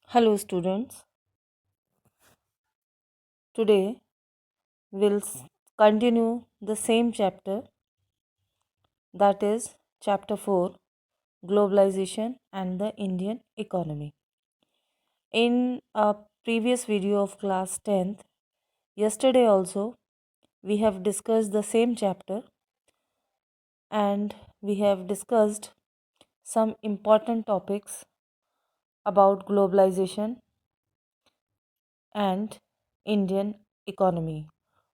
Hello, students. Today we'll continue the same chapter, that is, chapter 4, Globalization and the Indian Economy. In a previous video of class 10th, yesterday also, we have discussed the same chapter and we have discussed some important topics about globalization and Indian economy.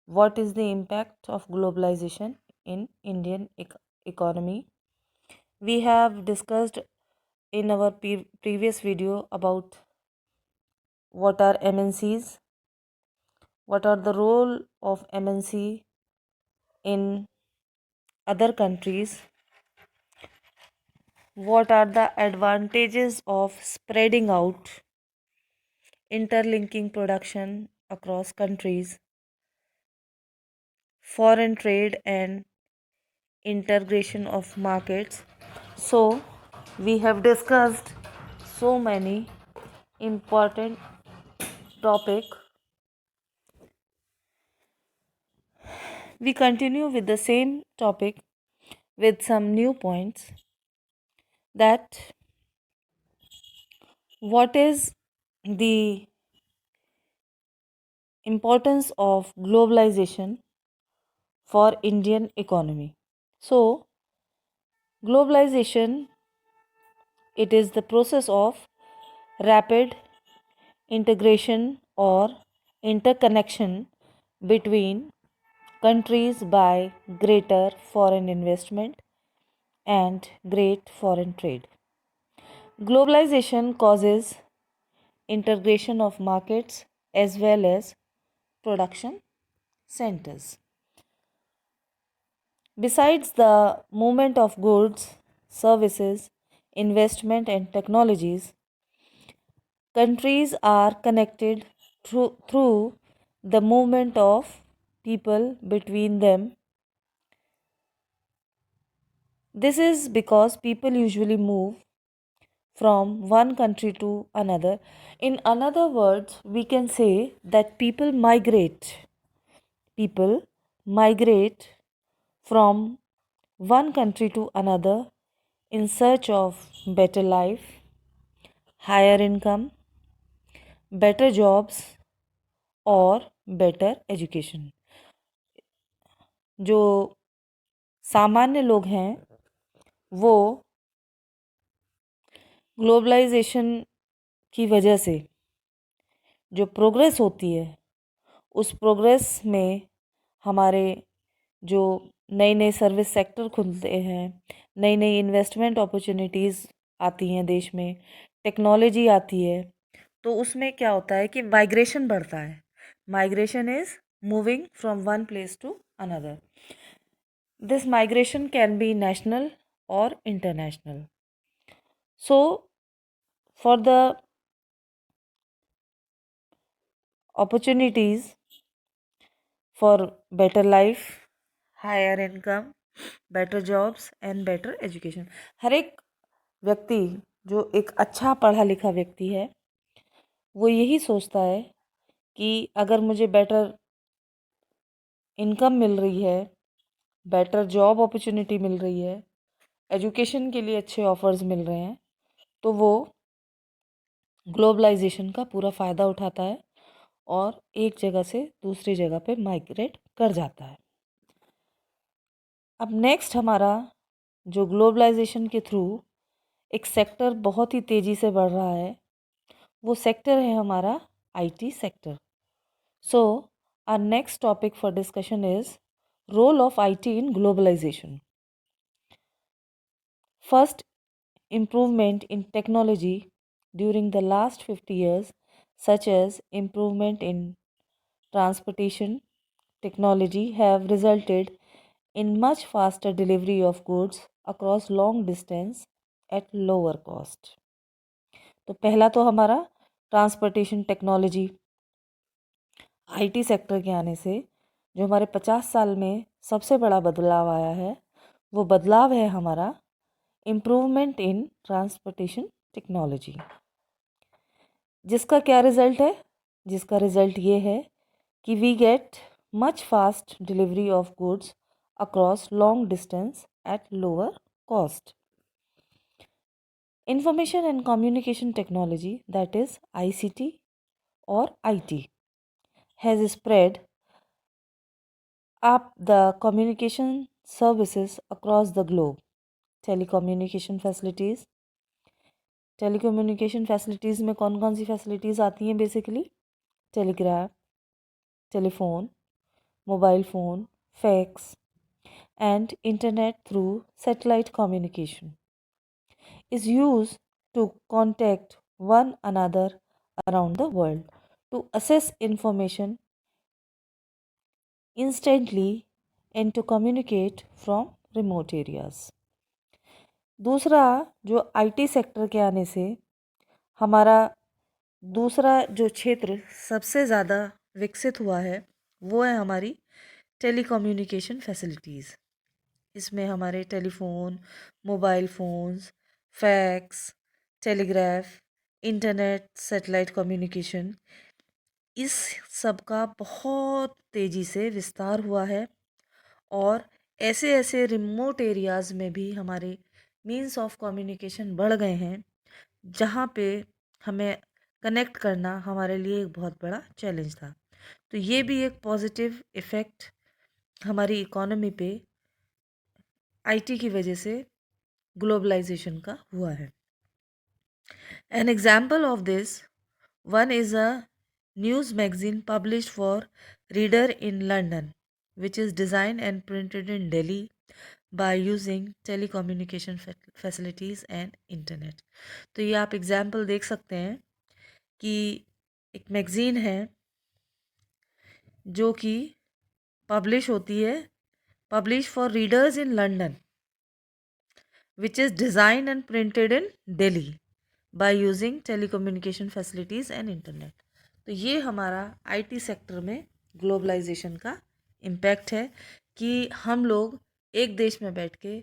What is the impact of globalization in Indian economy? We have discussed in our previous video about what are MNCs, what are the role of MNC in other countries, what are the advantages of spreading out, interlinking production across countries, foreign trade and integration of markets. So, we have discussed so many important topic. We continue with the same topic with some new points, that what is the importance of globalization for Indian economy. So, globalization, it is the process of rapid integration or interconnection between countries by greater foreign investment and great foreign trade. Globalization causes integration of markets as well as production centers. Besides the movement of goods, services, investment, and technologies, countries are connected through the movement of people between them. This is because people usually move from one country to another. In other words, we can say that people migrate. People migrate from one country to another in search of better life, higher income, better jobs और better education. जो सामान्य लोग हैं वो globalisation की वजह से जो प्रोग्रेस होती है उस प्रोग्रेस में हमारे जो नए नए सर्विस सेक्टर खुलते हैं, नई नई इन्वेस्टमेंट अपॉर्चुनिटीज़ आती हैं देश में, टेक्नोलॉजी आती है, तो उसमें क्या होता है कि माइग्रेशन बढ़ता है. Migration is moving from one place to another. This migration can be national और international. So for the opportunities for better life, higher income, better jobs and better education. हर एक व्यक्ति जो एक अच्छा पढ़ा लिखा व्यक्ति है वो यही सोचता है कि अगर मुझे बेटर इनकम मिल रही है, बेटर जॉब अपॉर्चुनिटी मिल रही है, एजुकेशन के लिए अच्छे ऑफर्स मिल रहे हैं, तो वो ग्लोबलाइजेशन का पूरा फ़ायदा उठाता है और एक जगह से दूसरी जगह पे माइग्रेट कर जाता है. अब नेक्स्ट हमारा जो ग्लोबलाइजेशन के थ्रू एक सेक्टर बहुत ही तेज़ी से बढ़ रहा है वो सेक्टर है हमारा IT sector. So our next topic for discussion is role of IT in globalisation. First, improvement in technology during the last 50 years, such as improvement in transportation technology, have resulted in much faster delivery of goods across long distance at lower cost. तो पहला तो हमारा transportation technology, IT sector के आने से जो हमारे 50 साल में सबसे बड़ा बदलाव आया है वो बदलाव है हमारा इम्प्रूवमेंट इन ट्रांसपोर्टेशन टेक्नोलॉजी. जिसका क्या रिज़ल्ट है? जिसका रिज़ल्ट ये है कि we get much fast delivery of goods across long distance at lower cost. Information and Communication Technology, that is ICT or IT, has spread up the communication services across the globe. Telecommunication facilities. Telecommunication facilities में कौन कौन सी facilities आती हैं basically? Telegraph, telephone, mobile phone, fax and internet through satellite communication is used to contact one another around the world, to access information instantly and to communicate from remote areas. दूसरा, जो IT sector के आने से हमारा दूसरा जो क्षेत्र सबसे ज़्यादा विकसित हुआ है वो है हमारी टेलीकम्युनिकेशन फैसिलिटीज़. इसमें हमारे telephone, mobile phones, fax, telegraph, internet, satellite communication, इस सब का बहुत तेज़ी से विस्तार हुआ है. और ऐसे ऐसे रिमोट एरियाज़ में भी हमारे मीन्स ऑफ कम्युनिकेशन बढ़ गए हैं जहाँ पे हमें कनेक्ट करना हमारे लिए एक बहुत बड़ा चैलेंज था. तो ये भी एक पॉजिटिव इफ़ेक्ट हमारी इकोनॉमी पे आईटी की वजह से ग्लोबलाइजेशन का हुआ है. An example of this one is a news magazine published for reader in London which is designed and printed in Delhi by using telecommunication facilities and internet. तो ये आप एग्जाम्पल देख सकते हैं कि एक मैगज़ीन है जो कि पब्लिश होती है, publish for readers in London which is designed and printed in Delhi by using telecommunication facilities and internet. तो ये हमारा आईटी सेक्टर में ग्लोबलाइजेशन का इम्पैक्ट है कि हम लोग एक देश में बैठ के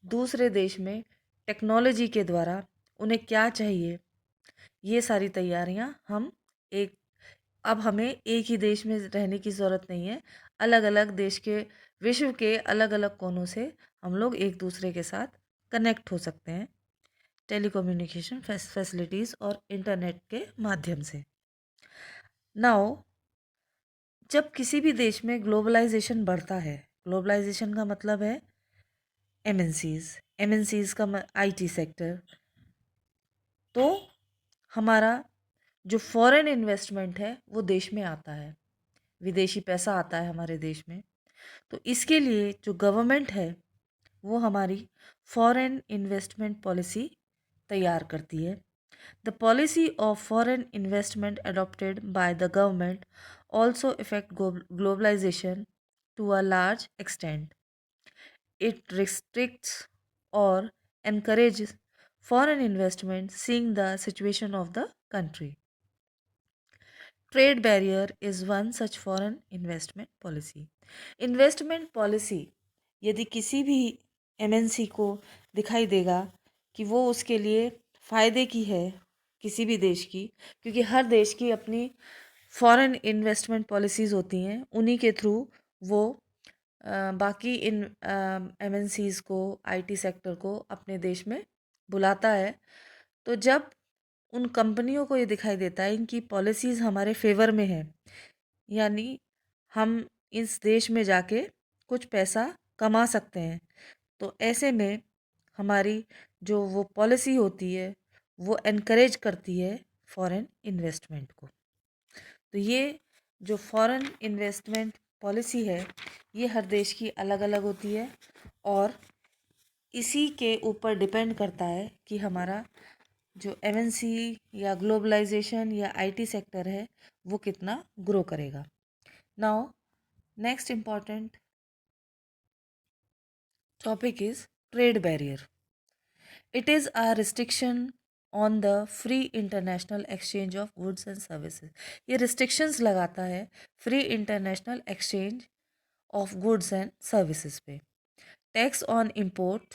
दूसरे देश में टेक्नोलॉजी के द्वारा उन्हें क्या चाहिए ये सारी तैयारियां हम एक अब हमें एक ही देश में रहने की ज़रूरत नहीं है. अलग अलग देश के विश्व के अलग अलग कोनों से हम लोग एक दूसरे के साथ कनेक्ट हो सकते हैं टेलीकम्युनिकेशन फैसिलिटीज़ और इंटरनेट के माध्यम से. नाउ जब किसी भी देश में ग्लोबलाइजेशन बढ़ता है, ग्लोबलाइजेशन का मतलब है एमएनसीज़ का आईटी सेक्टर, तो हमारा जो फॉरेन इन्वेस्टमेंट है वो देश में आता है, विदेशी पैसा आता है हमारे देश में. तो इसके लिए जो गवर्नमेंट है वो हमारी फॉरेन इन्वेस्टमेंट पॉलिसी तैयार करती है. The policy of foreign investment adopted by the government also affect globalization to a large extent. It restricts or encourages foreign investment seeing the situation of the country. Trade barrier is one such foreign investment policy. Investment policy यदि किसी भी MNC को दिखाई देगा कि वो उसके लिए फ़ायदे की है किसी भी देश की, क्योंकि हर देश की अपनी फॉरेन इन्वेस्टमेंट पॉलिसीज़ होती हैं, उन्हीं के थ्रू वो बाकी इन एमएनसीज़ को, आईटी सेक्टर को अपने देश में बुलाता है. तो जब उन कंपनियों को ये दिखाई देता है इनकी पॉलिसीज़ हमारे फेवर में है, यानी हम इस देश में जाके कुछ पैसा कमा सकते हैं, तो ऐसे में हमारी जो वो पॉलिसी होती है वो एनकरेज करती है फॉरेन इन्वेस्टमेंट को. तो ये जो फॉरेन इन्वेस्टमेंट पॉलिसी है ये हर देश की अलग अलग होती है और इसी के ऊपर डिपेंड करता है कि हमारा जो एमएनसी या ग्लोबलाइजेशन या आईटी सेक्टर है वो कितना ग्रो करेगा. Now next important topic is trade barrier. It is a restriction on the free international exchange of goods and services. ये रिस्ट्रिक्शंस लगाता है free international exchange of goods and services पे. Tax on import,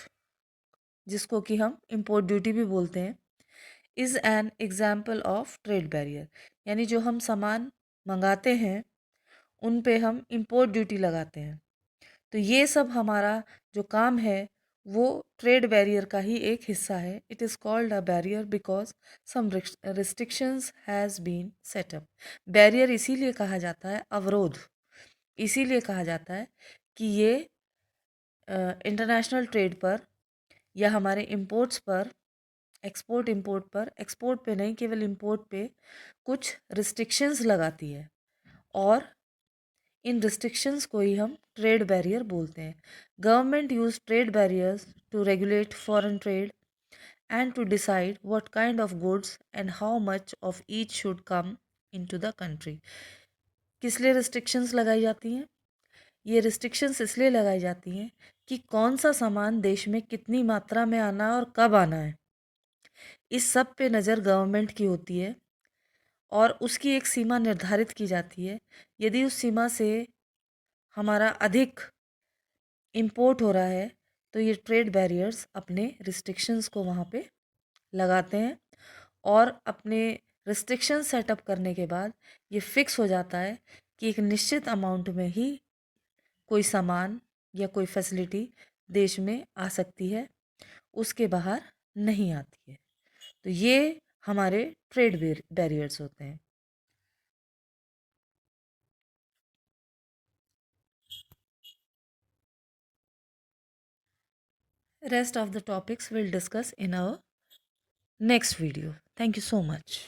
जिसको कि हम import duty भी बोलते हैं, is an example of trade barrier. यानी जो हम सामान मंगाते हैं उन पे हम इम्पोर्ट ड्यूटी लगाते हैं। तो ये सब हमारा जो काम है वो ट्रेड बैरियर का ही एक हिस्सा है। It is called a barrier because some restrictions has been set up. Barrier इसीलिए कहा जाता है, अवरोध इसीलिए कहा जाता है कि ये इंटरनेशनल ट्रेड पर या हमारे इम्पोर्ट्स पर, एक्सपोर्ट पे नहीं केवल इम्पोर्ट पे कुछ रिस्ट्रिक्शंस लगाती है, और इन रिस्ट्रिक्शंस को ही हम ट्रेड बैरियर बोलते हैं। Government use trade barriers to regulate foreign trade and to decide what kind of goods and how much of each should come into the country. किस लिए रिस्ट्रिक्शंस लगाई जाती हैं? ये रिस्ट्रिक्शंस इसलिए लगाई जाती हैं कि कौन सा सामान देश में कितनी मात्रा में आना है और कब आना है। इस सब पे नज़र गवर्नमेंट की होती है और उसकी एक सीमा निर्धारित की जाती है। यदि उस सीमा से हमारा अधिक इंपोर्ट हो रहा है तो ये ट्रेड बैरियर्स अपने रिस्ट्रिक्शंस को वहाँ पे लगाते हैं, और अपने रिस्ट्रिक्शन सेटअप करने के बाद ये फिक्स हो जाता है कि एक निश्चित अमाउंट में ही कोई सामान या कोई फैसिलिटी देश में आ सकती है, उसके बाहर नहीं आती है। तो ये हमारे ट्रेड बैरियर्स होते हैं। Rest of the topics we'll discuss in our next video. Thank you so much.